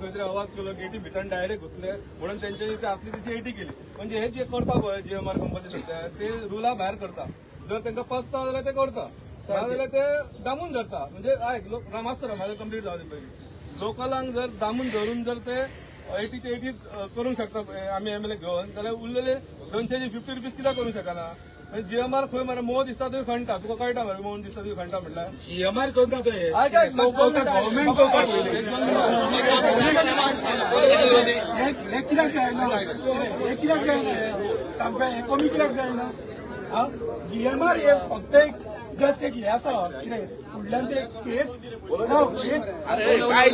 खंय आवाज केलो गेटी भितर डायरेक्ट घुसले म्हणून त्यांच्यानी ते असली तशी एटी केली. म्हणजे हे जे करता पळय GMR कंपनी ते रुला भायर करता. जर त्यांना पसता जाल्यार ते करता, नाजाल्यार ते दामून धरता. म्हणजे आयक मास्तर माझं कंप्लीट जाऊ दे पयलीं. लोकलांक जर दामून धरून जर ते 80चे 80 करूंक शकता आम्ही MLA घेऊन, जाल्यार उरलेले 200चे 50 रुपीज कित्याक करूंक शकना. GMR खंय मरे मोव दिसता थंय खणटा. तुका कळटा मरे मोव दिसता थंय खणटा म्हटल्यार GMR करता ते गव्हर्मेंट हे कित्याक जायना, हे कित्याक जायना सांगपा हे कमी कित्याक जायना. GMR हे फक्त एक जस्ट एक हे आसा कितें फुडल्यान ते फेस फेस बाईट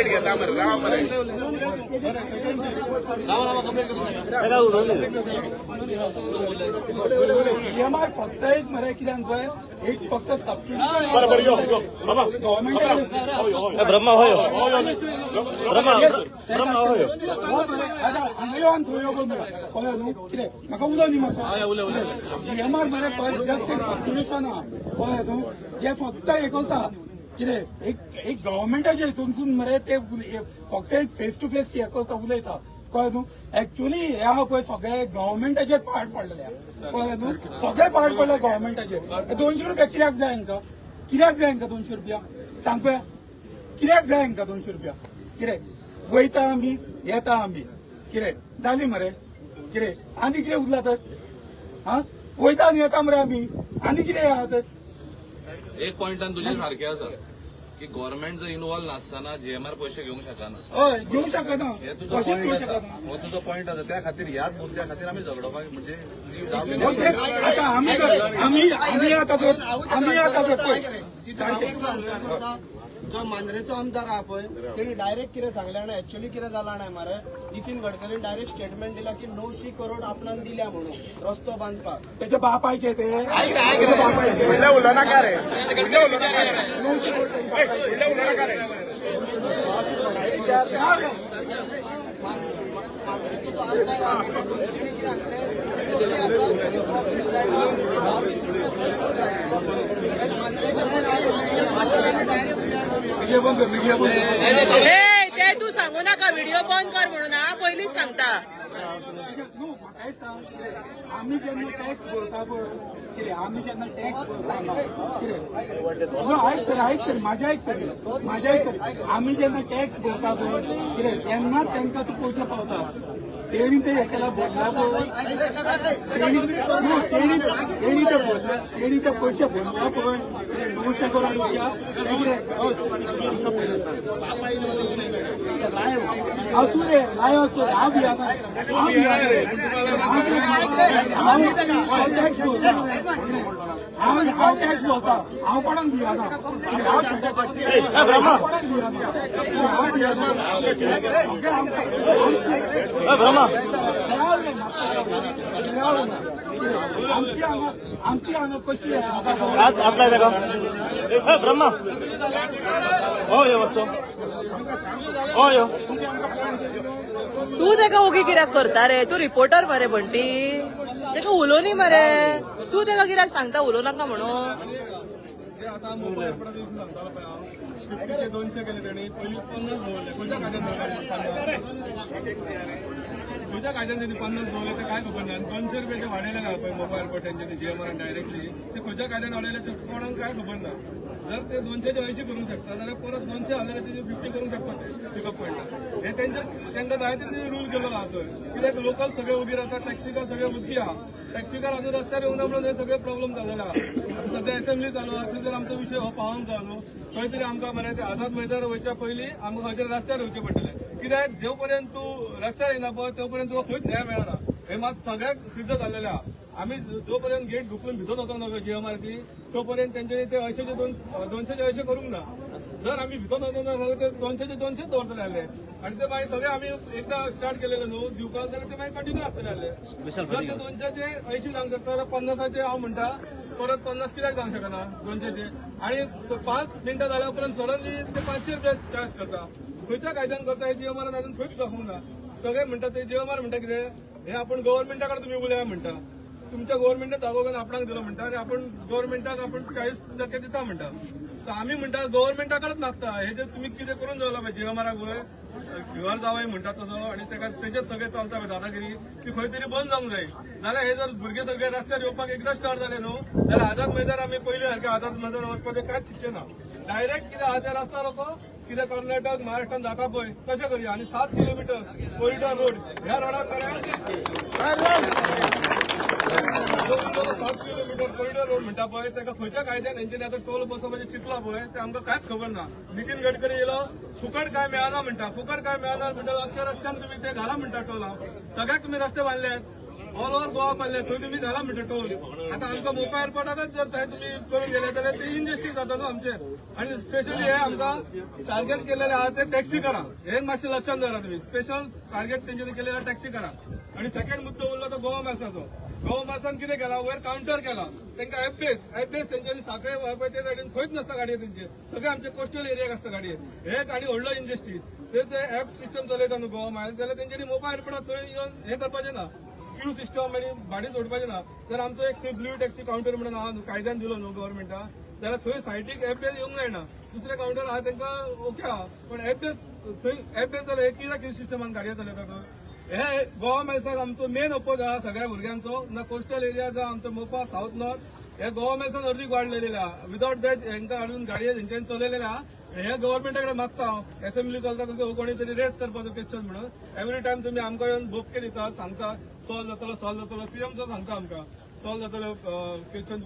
घेता मरे राव मरे GMR फक्त एक मरे कित्याक पळय एक फक्त सबस्टिट्यूशन गव्हर्मेंट ब्रह्मा होय ब्रह्मा होय हांगा यो आनी थंय यो कळ्ळें न्हू कितें म्हाका उलो न्ही मातसो. GMR मरे पळय जस्ट एक सबस्टिट्यूशन आहा कळ्ळें न्हू जे फक्त हे करता कितें एक गव्हर्मेंटाच्या हितूनसून मरे ते फक्त एक फेस टू फेस हे करता उलयता कळ्ळें न्हू. एक्चुअली हे आहा पळय सगळे गव्हर्मेंटाचेर पाड पडलेले कळ्ळें न्हू. सगळे पाड पडले गव्हर्मेंटाचेर. 200 रुपया कित्याक जाय हांकां, कित्याक जाय हांकां 200 रुपया सांग पळय. कित्याक जाय हांकां 200 रुपया. कितें वयता आमी येता आमी कितें जाली मरे कितें आनी कितें उरला तर वयता आनी येता मरे आमी आनी कितें आहा तर. एक पॉइंटान तुझे सारखे आसा की गव्हर्नमेंट जर इन्वॉल्व नासतना GMR पैसे घेवंक शकना. हय घेवंक शकना, हे तुजो कशेंच पॉइंट घेवंक आसा, शकना. हो तुजो पॉइंट आसा. त्या खातीर ह्याच मुद्द्या खातीर आमी झगडोवपाक म्हणजे आता आम्ही आता जर जो मांद्रेचो आमदार आहा पळय तेणी डायरेक्ट कितें सांगलें जाणा एक्चुअली कितें जालां जाणा मरे नितीन गडकरीन डायरेक्ट स्टेटमेंट दिला की 900 करोड आपणान दिल्या म्हणून रस्तो बांदपाक. त्याचे बापायचे ते मांद्रेचो जो आमदार आहा तेणी कितें ते तू सांगू नका व्हिडिओ बंद कर म्हणून पहिलीच सांगता. म्हाका सांग कितें आमी जेन्ना टॅक्स भरता पळय कितें आमी जेन्ना टॅक्स भरता कितें आयक तर म्हाजें आयक तरी आमी जेन्ना टॅक्स भरता पळय कितें तेन्नाच तांकां तूं पयशे पावता. तेणी ते हे केला भरला पळय तेणी ते पयशे भरला पळय 900 करोड रुपया असू रे लाय असू हांव भियाना टॅक्स भरता हांव टॅक्स भरता हांव कोणाक भियाना हांव कोणाक भियाना आमची हांगा कशी ब्रह्मा होय वचो होय तू तेका ओगी कित्याक करता रे. तू रिपोर्टर मरे बंटी तेका उलोवनी मरे. तू तेका कित्याक सांगता उलोव नाका म्हणून. आता मोबाईल दिवशी सांगतालो पळय हांव 200 केले तेणी पयलीं 50 दवरले. खंयच्या कायद्यान दवरले खंयच्या कायद्यान तेणी 50 दवरले ते काय खबर ना. 200 रुपया ते वाडयलेले पळय मोबायल पळय तेंच्यांनी GMR डायरेक्टली ते खंयच्या कायद्यान वाडयले ते कोणाक काय खबर ना. जर ते 200चे 80 करूंक शकता जाल्यार परत 200 आलेले तेजे 50 करूंक शकता ते पिकअप पॉयंटार. हे तांकां जाय ते रूल केलेलो आहा थंय. कित्याक लोकल सगळे उबी रावतात, टॅक्सीकार सगळे उची आहा. टॅक्सीकार अजून रस्त्यार येवना म्हणून हे सगळे प्रॉब्लेम जाल्लेले आहा. सध्या असेंब्ली चालू आहा थंय जर आमचो विशय हो पावोंक जाय न्हू खंय तरी आमकां मरे ते आझाद मैदानार वयच्या पयलीं आमकां खंय तरी रस्त्यार येवचें पडटलें. कित्याक जेव पर्यंत तूं रस्त्यार येना पळय तेव पर्यंत तुका खंयच न्याय मेळना. हे मात सगळ्याक सिद्ध जाल्लेले आहा. आमी जो पर्यंत गेट ढुकून भितर वचोंक ना GMRची तो पर्यंत तेंच्यांनी ते 200चे 80 करूंक ना. जर आमी भितर वचोंक ना जाल्यार ते 200चे 200 दवरतले आसले आनी ते मागीर सगळे आमी एकदा स्टार्ट केलेले न्हू दिवपाक जाल्यार ते मागीर कंटिन्यू आसतले आसले. जर ते 200चे 80 जावंक शकता जाल्यार 50चे हांव म्हणटा परत 50 कित्याक जावंक शकना 200चे. आणि 5 मिनटां जाल्या उपरांत सडनली ते 500 रुपया चार्ज करता. खंयच्या कायद्यान करता हे GMR अजून खंयच दाखोवंक ना. सगळे म्हणटा ते GMR म्हणटा कितें हे आपण गव्हर्नमेंटा कडेन तुम्ही उलया म्हणटा. तुमच्या गव्हर्नमेंटात दाखोवन आपणाक दिलो म्हणटा आणि आपण गव्हर्नमेंटाक आपण 40% दिता म्हणटा. सो आम्ही म्हणटा गव्हर्नमेंटाकडेच मागता हे जे तुम्ही कितें करून दवरला पाहिजे जीएमआराक वयर घर जावंय म्हणटा तसो आणि तेजेच सगळे चलता पळय दादागिरी ती खंय तरी बंद जावंक जाय. जाल्यार हे जर भुरगे सगळे रस्त्यार येवपाक एकदां स्टार्ट जाले न्हू जाल्यार आझाद मैदान आमी पयलीं सारखे आझाद मैदान वचपाचें कांयच चिंतचे ना. डायरेक्ट कितें आहा ते रस्ता रोको कितें कर्नाटक महाराष्ट्रान जाता पळय तशें करूया आणि 7 किलोमीटर कॉरिडॉर रोड ह्या रोडाक करूया. 7 किलोमीटर कॉरिडॉर रोड म्हणटा पळय तेका खंयच्या कायद्यान हेंच्यानी आतां टोल बसोवपाचें चिंतला पळय ते आमकां कांयच खबर ना. नितीन गडकरी येयलो फुकट काय मेळना म्हणटा फुकट काय मेळना म्हणटा अख्ख्या रस्त्यान तुम्ही ते घाला म्हणटा टोला सगळ्याक तुम्ही रस्ते बांदल्यात ऑल ओव्हर गोवा बांदले थंय तुम्ही घाला म्हणटा टोल. आता आमकां मोपा एअरपोर्टाकच जर थंय तुम्ही करून गेले जाल्यार ते इनजस्टीस जाता न्हू आमचेर. आणि स्पेशली हे आमकां टार्गेट केलेले आहा ते टॅक्सी करा हे मातशें लक्षात दवरा तुम्ही. स्पेशल टार्गेट तेंच्यांनी केलेला टॅक्सी करा. आणि सेकंड मुद्दो उरलो तो गोवा मॅक्साचो. गोवा मॅक्सान कितें केला वयर काउंटर केला तांकां एफबेस तेंच्यांनी सांखळे पळय ते सायडीन खंयच नासता गाडये तेंचे सगळे आमचे कोस्टल एरियाक आसता गाडये हे एक आनी व्हडलो इंडस्ट्री ते ऍप सिस्टम चलयता न्हू गोवा मायल्स जाल्यार तेंच्यांनी मोबायल एअरपोर्टार थंय येवन हे करपाचें ना क्यू सिस्टम आणि भाडी सोडपाचें ना. जर आमचो एक ब्ल्यू टॅक्सी काउंटर म्हणून आहा न्हू कायद्यान दिलो न्हू गव्हर्नमेंटान जाल्यार थंय सायटीक एफबेस येवंक जायना. दुसरे काउंटर आहा तांकां ओके आहा पण एफबेस थंय एफबेस जाल्यार हे कित्याक क्यू सिस्टमान गाडयो चलयता थंय. हे गोवा मेल्साक आमचो मेन अपोज आहा सगळ्या भुरग्यांचो ना कोस्टल एरिया जा आमचो मोपा साऊथ नॉर्थ हे गोवा मेल्सान अर्दीक वाडलेले आहा विदाउट बॅच हेंकां हाडून गाडये तेंच्यांनी चलयलेले आहा. हे गव्हर्नमेंटाकडे मागता हांव असेंब्ली चलता तसो कोणी तरी रेस करपाचो क्वेश्चन म्हणून एवरी टायम तुम्ही आमकां येवन बोपके दिता सांगता सॉल्व जातलो सीएमचो सांगता आमकां सॉल्व जातलो क्वेश्चन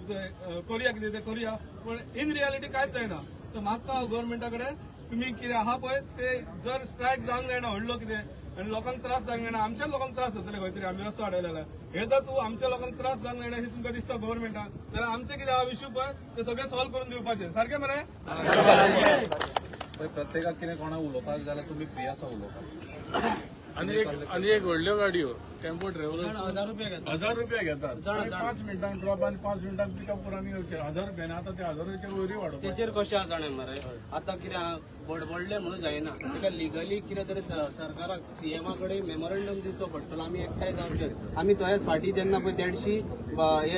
करुया कितें ते करुया पण इन रियालिटी कांयच जायना. सो मागता हांव गव्हर्नमेंटाकडे तुम्ही कितें आहा पळय ते जर स्ट्रायक जावंक जायना व्हडलो कितें आणि लोकांक त्रास जावंक जायना आमच्या लोकांक त्रास जातले खंय तरी आमी रस्तो अडयलेला हे जर तूं आमच्या लोकांक त्रास जावंक जायना हे तुमकां दिसता गव्हर्नमेंटान जाल्यार आमचे कितें आहा इश्यू पळय ते सगळे सॉल्व करून दिवपाचे सारखे मरे. प्रत्येकाक कितें कोणा उलोवपाक जाल्यार तुमी फ्री आसा उलोवपाक. आणि एक व्हडल्यो गाडयो टेम्पो ट्रॅव्हलर 1000 रुपया घेतात 5 मिनिटांक ड्रॉप आणि 5 मिनिटांक पिकअप करून 1000 रुपयाने आता ते 1000च्या वयरी वाडप तेचेर कशें आसा जाणा मरे आतां कितें बडबडले म्हणून जायना तेका लिगली कितें तरी सरकाराक सीएमा कडेन मेमोरंडम दिवचो पडटलो. आमी एकठांय जावचे आमी थंय फाटीं तेन्ना पळय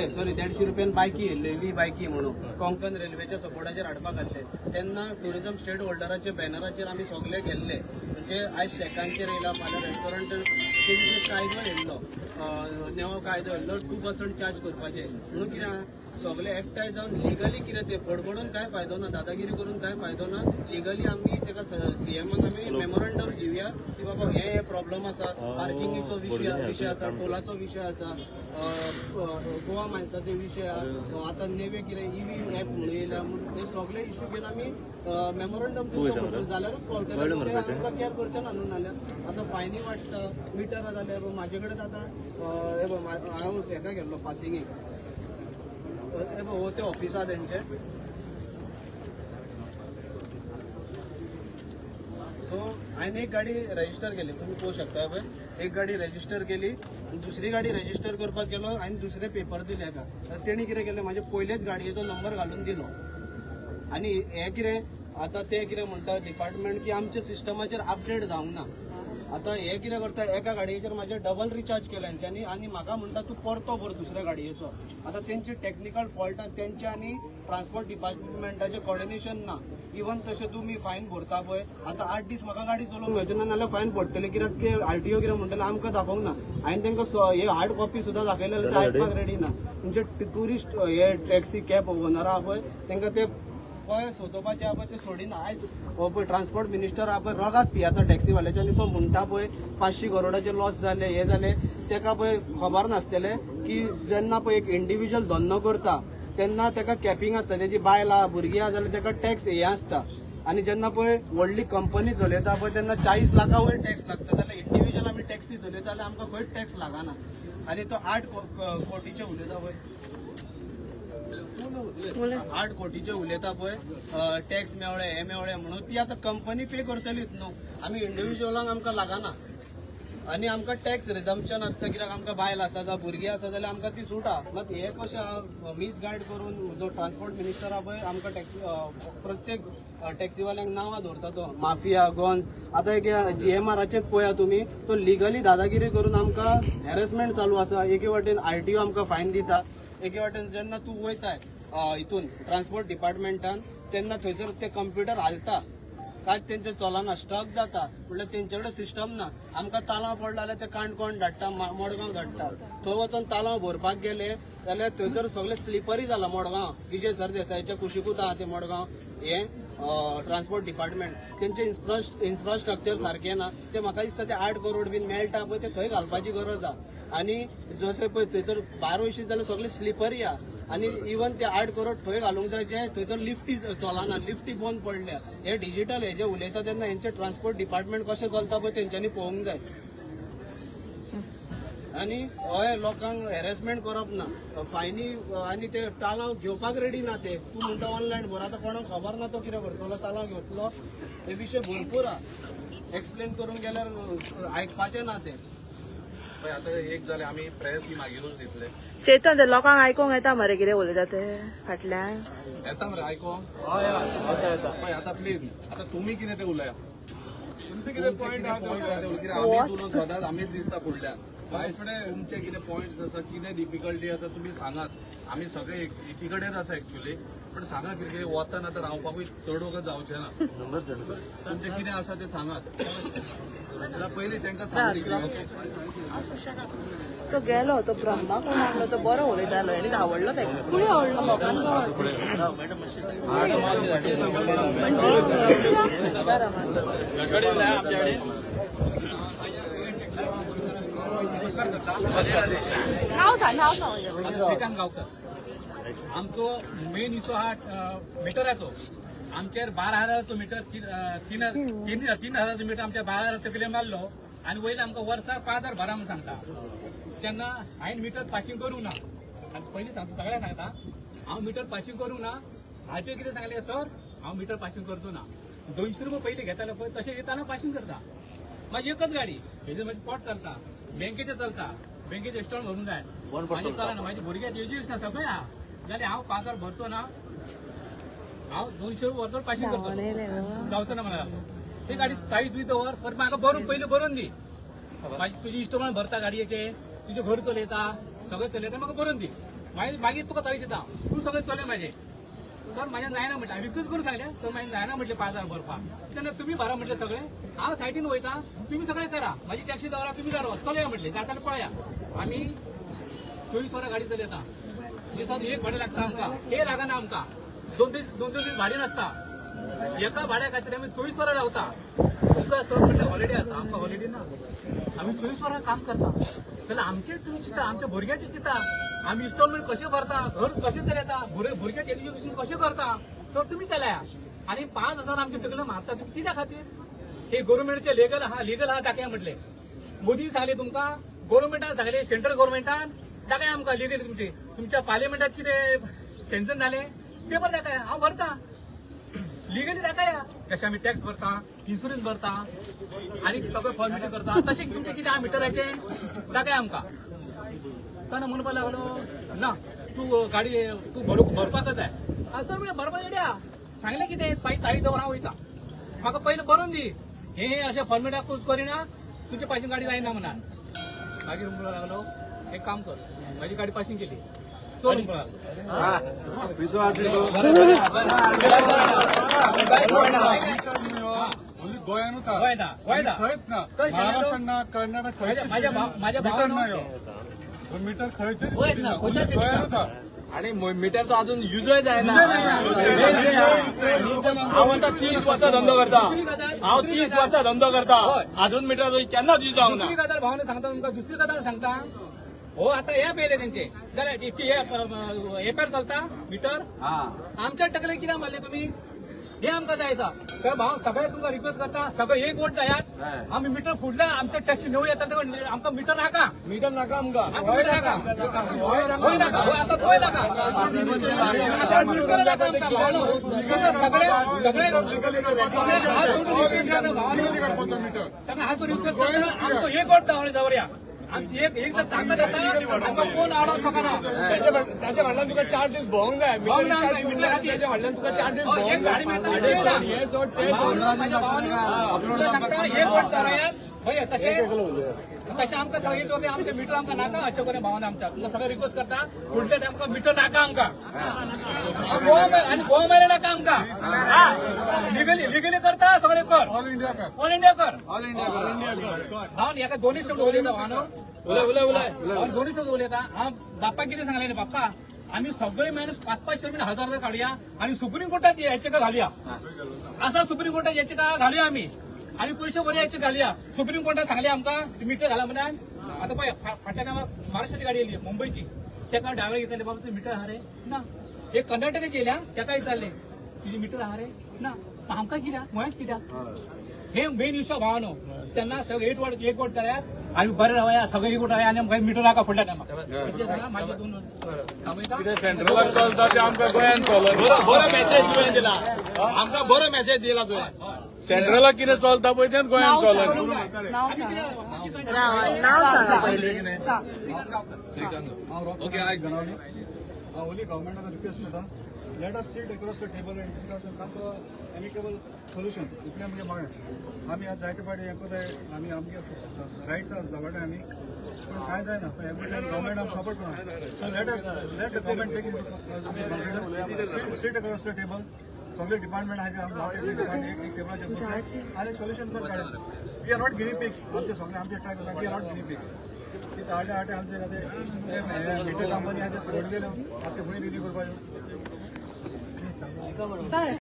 150 रुपयान बायकी येयल्ली बायकी म्हणून कोंकण रेल्वेच्या सपोर्टाचेर हाडपाक हाडले तेन्ना टुरिझम स्टेट होल्डराचे बॅनराचेर आमी सगळे गेल्ले म्हणजे आयज शेकांचेर येयला फाल्यां रेस्टॉरंट तेंचे कायदो येयल्लो नवो कायदो येयल्लो 2% चार्ज करपाचे म्हणून कितें सगळे एकठांय जावन लिगली कितें ते बडबडून काय फायदो ना दादागिरी करून काय फायदो ना. लिगली आमी तेका सीएमाक आमी मेमोरंडम दिवया की बाबा हे प्रॉब्लेम आसा पार्किंगीचो विशय आसा टोलाचो विशय आसा गोवा मायन्साचो विशय आहा आतां नेवे कितें ईव्ही ऍप म्हणून येयला म्हणून हे सगळे इश्यू घेवन आमी मेमोरंडम दिवचो पडटलो जाल्यारूच पावतले आमकां केअर करचें ना न्हू नाल्यार आतां फायनी वाडटा मिटर जाल्यार म्हाजे कडेन आतां हांव हेका गेल्लो पासिंगेक हो ते ऑफिस आहा तेंचे सो हांवें एक गाडी रजिस्टर केली तुम्ही पळोवंक शकता पळय एक गाडी रजिस्टर केली दुसरी गाडी रजिस्टर करपाक गेलो हांवें दुसरे पेपर दिले हेका तेणी कितें केलें म्हाजे पयलेच गाडयेचो नंबर घालून दिलो आनी हे कितें आतां ते कितें म्हणटा डिपार्टमेंट की आमच्या सिस्टमाचेर अपडेट जावंक ना. आता हे कितें करता एका गाडयेचेर म्हाजे डबल रिचार्ज केला तेंच्यांनी आनी म्हाका म्हणटा तूं परतो भर दुसऱ्या गाडयेचो. आतां तेंची टेक्निकल फॉल्ट तेंचे आनी ट्रान्सपोर्ट डिपार्टमेंटाचें कोऑर्डिनेशन ना. इवन तशें तुमी फायन भरता पळय आतां 8 दीस म्हाका गाडी चलोवंक मेळची ना नाल्यार फायन पडटले कित्याक ते आरटीओ कितें म्हणटले आमकां दाखोवंक ना. हांवें तांकां हे हार्ड कॉपी सुद्दां दाखयलेले ते आयकपाक रेडी ना. तुमचे टुरिस्ट हे टॅक्सी कॅब ओनर आहा पळय तांकां ते पळय सोदोवपाचे आहा पळय ते सोडिना. आयज हो पळय ट्रान्सपोर्ट मिनिस्टर आहा पळय रगात पियाता टॅक्सीवाल्याचे आनी तो म्हणटा पळय 500 करोडाचे लॉस जाले हे जाले तेका पळय खबर नासतले की जेन्ना पळय एक इंडिव्हिज्युअल धंदो करता तेन्ना तेका कॅपिंग आसता तेजी बायल आहा भुरगीं आहा जाल्यार तेका टॅक्स हे आसता आनी जेन्ना पळय व्हडली कंपनी चलयता पळय तेन्ना 40 लाखा वयर टॅक्स लागता जाल्यार इंडिव्हिज्युअल आमी टॅक्सी चलयता जाल्यार आमकां खंयच टॅक्स लागना. आनी तो 8 कोटीचे उलयता पळय 8 कोटीचे उलयता पळय टॅक्स मेवळे हे मेवळे म्हणून ती आतां कंपनी पे करतलीच न्हू आमी इंडिव्हिज्युअलांक आमकां लागना. आनी आमकां टॅक्स रिजम्पशन आसता कित्याक आमकां बायल आसा जावं भुरगीं आसा जाल्यार आमकां ती सुटा. मात हे कशें मिसगायड करून जो ट्रान्सपोर्ट मिनिस्टर आहा पळय आमकां टॅक्सी प्रत्येक टॅक्सीवाल्यांक नावां दवरता तो माफिया गॉन. आता एक GMRचेच पळया तुम्ही, तो लिगली दादागिरी करून आमकां हॅरेसमेंट चालू आसा. एके वाटेन RTO आमकां फायन दिता, एके वाटेन जेन्ना तूं वयताय हितून ट्रान्सपोर्ट डिपार्टमेंटान तेन्ना थंयसर ते कंप्युटर हालता काय तेंचे चलना स्टक जाता म्हणल्यार तेंचे कडेन सिस्टम ना. आमकां तालाव पडला जाल्यार ते काणकोण धाडटा, मडगांव धाडटा. थंय वचून तालाव भरपाक गेले जाल्यार थंयसर सगळें स्लिपरी जाला. मडगांव विजय सरदेसायच्या कुशीकूत आहा ते मडगांव हे ट्रान्सपोर्ट डिपार्टमेंट. तेंचे इन्फ्रास्ट्रक्चर सारकें ना. ते म्हाका दिसता ते 8 करोड बीन मेळटा पळय ते थंय घालपाची गरज आहा. आणि जशें पळय थंयसर 12 वर्षी जाल्यार सगळें स्लिपरी आहा. आणि इवन ते 8 करोड थंय घालूंक जाय जे थंयसर लिफ्टी चलना, लिफ्टी बंद पडल्या. हे डिजिटल हे जे उलयता तेन्ना हेंचे ट्रान्सपोर्ट डिपार्टमेंट कशें चलता पळय तेंच्यांनी पळोवंक जाय. आणि हय लोकांक हॅरेसमेंट करप ना, फायनी आणि ते तालाव घेवपाक रेडी ना. ते तूं म्हणटा ऑनलायन भर, आतां कोणाक खबर ना तो कितें करतलो, तालाव घेतलो. हे विशय भरपूर आहा. एक्सप्लेन करून गेल्यार आयकपाचें ना ते. पण आता एक जाले आम्ही प्रेस ही मागीरूच दितले. चेतन ते लोकांक आयकूंक येता मरे कितें उलयता ते फाटल्यान. येता मरे आयको. पण आता प्लीज आता तुम्ही कितें ते उलया. तुमचे कितें पॉयंट आहा कितें आमी उलोवन सदांच आमीच दिसता फुडल्यान. भायर फुडें तुमचे कितें पॉयंट्स आसा, कितें डिफिकल्टी आसा तुमी सांगात. आमी सगळे एकी कडेन आसा एक्चुअली, पण सांगा कितें वतना आतां रावपाकूय चड वगत जावचें ना. तुमचें कितें आसा तें सांगात. जाल्यार पयलीं तांकां सांगलें. तो गेलो तो ब्रह्मा कोण लागलो तो बरो उलयतालो आनी आवडलो ताका. तुला आवडलो श्रीकांत गावकर. आमचो मेन इशू हा मिटराचो. आमचेर 12,000चो मिटर 3,000चो मिटर आमच्या 12,000 क्लेम मारलो आणि वयले आमकां वर्साक 5,000 भरा म्हणून सांगता. तेन्ना हांवें मिटर पासिंग करूंक ना. आनी पयलीं सांगता सगळ्यांक सांगता हांव मिटर पासिंग करूंक ना. RTO कितें सांगलें, सर हांव मिटर पासिंग करचो ना. 200 रुपया पयलीं घेतालो पळय तशें येताना पासिंग करता. म्हाजी एकच गाडी, हेजेर म्हाजी पोट चलता, बँकेचें चलता, बँकेचें इस्टॉल भरूंक जाय. म्हाजें चलना, म्हाजी भुरग्याची एज्युकेशन सगळें आहा. जाल्यार हांव 5,000 भरचो ना. हांव 200 रुपया व्हरचो पासिंग करतो, जावचो ना मला. ती गाडी ताई तुवें दवर, पण म्हाका भरून पयलीं भरून दी. तुजी इस्टॉलमेंट भरता गाडयेचे, तुजें घर चलयता, सगळें चलयता, म्हाका भरून दी. मागीर तुका ताई दिता, तूं सगळें चलय म्हाजें. सर म्हाजें जायना म्हटलें, हांवें रिक्वेस्ट करून सांगलें, सर म्हाजें जायना म्हटलें 5,000 भरपाक. तेन्ना तुमी भरा म्हटलें सगळें. हांव सायटीन वयता, तुमी सगळें करा, म्हाजी टॅक्सी दवरा, तुमी दवरा, चलया म्हटलें. जातालें पळया. आमी 24 वरां गाडी चलयता. दिसाक 1 भाडें लागता आमकां, हे लागना आमकां. 2 दीस भाडें नासता. एका भाड्या खातीर आमी 24 वरां रावता. तुमकां सर म्हटलें हॉलिडे आसा, आमकां हॉलिडे ना. आमी 24 वरां काम करता. जाल्यार आमचें तुमी चिंता, आमच्या भुरग्याचें चिंता. आमी इन्स्टॉलमेंट कशें भरता, घर कशें चलयता, भुरग्याचें एज्युकेशन कशें करता. सर तुमी चलया. आनी 5,000 आमचे तकले मारता तुमी कित्या खातीर. हे गव्हर्नमेंटचे लिगल आहा दाखया म्हटलें. मोदी सांगलें तुमकां, गव्हर्नमेंटान सांगलें, सेंट्रल गव्हर्नमेंटान दाखया आमकां लिगल तुमच्या पार्लिमेंटात कितें सँक्शन जालें पेपर दाखया, हांव भरता. लिगली दाखया. जशें आमी टॅक्स भरता, इन्शुरन्स भरता आनी सगळें फॉर्मेलिटी करता, तशें तुमचें कितें आहा मिटराचें दाखया आमकां. ताणें म्हणपाक लागलो ना तूं गाडी तूं भरपाकच जाय. सर म्हळ्यार भरपाक येड्या सांगलें कितें ताई दवर हांव वयता, म्हाका पयलीं बरोवन दी. हे अशें फॉर्मेटाक करिना तुजे पासिंग गाडी जायना म्हणान. मागीर म्हणपाक लागलो एक काम कर, म्हाजी गाडी पासिंग केली चोर म्हणपाक गोंयानूच गोंयना खंयच ना. महाराष्ट्रान ना, कर्नाटक माझ्या भावान मीटर खंयचेच गोंयांत ना, खंयच्याच गोंयानूच आहा. आणि मीटर तो अजून युजय जायना. हांव आतां 30 वर्सां धंदो करता. हांव 30 वर्सां धंदो करता. अजून मीटर केन्नाच यूज जावंक ना. दुसरी गजाल भावाने सांगता तुमकां, दुसरी गजाल सांगता. हो आता हे पयले तेंचे जाल्यार एपार चलता मिटर. आमच्या टकले कित्याक मारले तुमी, हे आमकां जाय आसा. तर भाव सगळे तुमकां रिक्वेस्ट करता, सगळे एक वोट जायात. आमी मिटर फुडला, आमच्या टॅक्सी नेऊ येता आमकां मिटर नाका. मीटर नाका आमकां. होय नाका, होय नाका, होय आता तोय नाका. मिटर नाका आमकां भावानो. सगळे हात जोडून रिक्वेस्ट करता भावानो. सगळे हात जोडून रिक्वेस्ट करता, आमचो एक वोट दवरया. आमची एक जर ताकद आसा आमकां कोण आडोवंक शकना. त्याच्या म्हणल्यान तुका 4 दीस भोवंक जाय भोवंक जाय, मीटर मीटर खातीर. त्याच्या म्हणल्यान तुका 4 दीस एक भोवंक गाडी जाय. मेळटा ते माझ्या भावानी तुला सांगता एक वोट धरायात होय तशें आमकां सगळे तो आमचे मिटर आमकां नाका अशें करून भावान आमच्या तुमकां सगळे रिक्वेस्ट करता फुडल्या टायमाक मिटर नाका आमकां आनी गोवा मेरे नाका आमकां लिगली करता सगळे कर ऑल इंडिया कर भावन हेका दोनूय शब्द उलयता भावानो दोनूय शब्द उलयता हांव बाप्पाक कितें सांगलें बाप्पा आम्ही सगळे मेळून 500 रुपये 1000 रुपये काढूया आणि सुप्रीम कोर्टात याचिका घालूया असा सुप्रीम कोर्टात याचिका घालूया आम्ही आणि पयशे बरे याचिका घालूया सुप्रीम कोर्टात सांगले आमकां मीटर घाला म्हणून आता पळय फाटल्या टायमार महाराष्ट्राची गाडी येयली मुंबयची तेका ड्रायव्हर विचारले बाबा तुझं मीटर आहा रे ना एक कर्नाटकाची येयल्या तेका विचारले तुझी मीटर आहा रे ना आमकां कित्याक गोंयांत कित्याक हे मेन इश्यू भावानो त्यांना सगळे एक वोट कराया आम्ही बरे रावया सगळे एक वोट रावया आणि आमकां मीटर नाका फुडल्या टायमार माझे दोन सेंट्रलाक चलता ते आमकां गोंयान चलत बरो मेसेज तुवें दिला आमकां बरो मेसेज दिला तुवें सेंट्रलाक कितें चलता पळय तें गोंयान चलत नाव सांगा पहिले ओके आयक गणावली ओली गव्हर्मेंटाचा रिक्वेस्ट करता let us sit across the table and discuss and come to amicable solution इतलें आमगे मागणें आमी आज जायते फावटी हें कोताय आमी आमगे रायट्स झगडटाय आमी पूण कांय जायना एवरी टायम गव्हर्मेंट आमकां सपोर्ट करना so let the government take seat across the table सगळे डिपार्टमेंट आहाय एक टेबलाचेर बसले आनी सोल्युशन कर काडलें वी आर नॉट गिनी पिक्स आमचे सगळे आमचे ट्राय करता वी आर नॉट गिनी पिक्स आटे आटे आमचे आतां मिटर कंपनी आहा ते सोडलेल्यो आतां खंय रिन्यू करपाच्यो